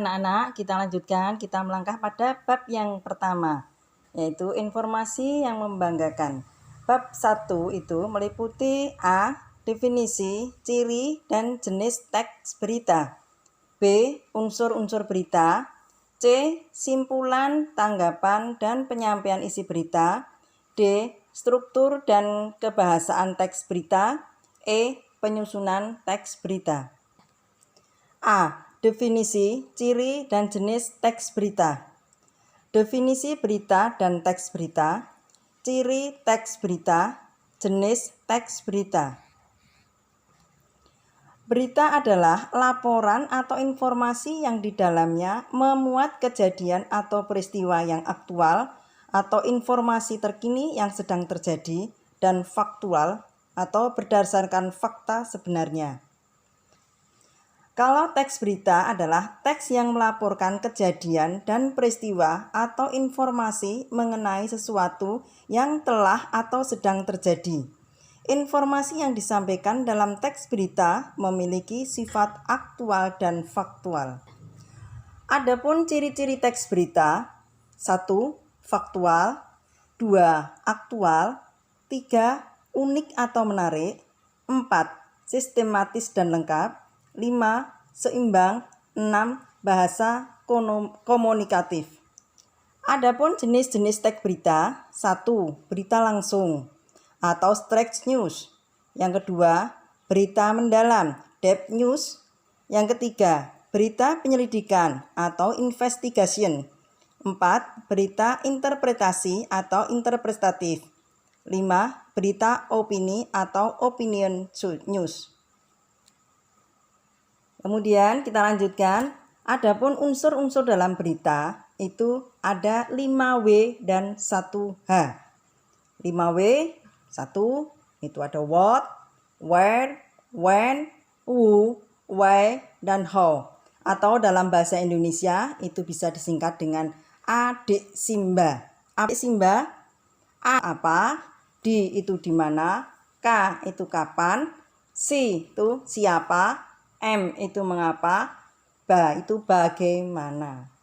anak-anak, kita lanjutkan. Kita melangkah pada bab yang pertama, yaitu informasi yang membanggakan. Bab 1 itu meliputi A. Definisi, ciri, dan jenis teks berita. B. Unsur-unsur berita. C. Simpulan, tanggapan, dan penyampaian isi berita. D. Struktur dan kebahasaan teks berita. E. Penyusunan teks berita. A. Definisi, ciri, dan jenis teks berita. Definisi berita dan teks berita. Ciri teks berita. Jenis teks berita. Berita adalah laporan atau informasi yang di dalamnya memuat kejadian atau peristiwa yang aktual atau informasi terkini yang sedang terjadi dan faktual atau berdasarkan fakta sebenarnya. Kalau teks berita adalah teks yang melaporkan kejadian dan peristiwa atau informasi mengenai sesuatu yang telah atau sedang terjadi. Informasi yang disampaikan dalam teks berita memiliki sifat aktual dan faktual. Adapun ciri-ciri teks berita: 1. Faktual. 2. Aktual. 3. Unik atau menarik. 4. Sistematis dan lengkap. 5. Seimbang. 6. Bahasa komunikatif. Adapun jenis-jenis teks berita: 1. Berita langsung atau straight news. Yang kedua, berita mendalam, deep news. Yang ketiga, berita penyelidikan atau investigation. 4. Berita interpretasi atau interpretatif. 5. Berita opini atau opinion news. Kemudian kita lanjutkan. Adapun unsur-unsur dalam berita itu ada 5W dan 1H. 5W, 1 itu ada what, where, when, who, why, dan how. Atau dalam bahasa Indonesia itu bisa disingkat dengan Adik Simba. Adik Simba, A apa, D itu di mana, K itu kapan, C itu siapa, M itu mengapa, B itu bagaimana.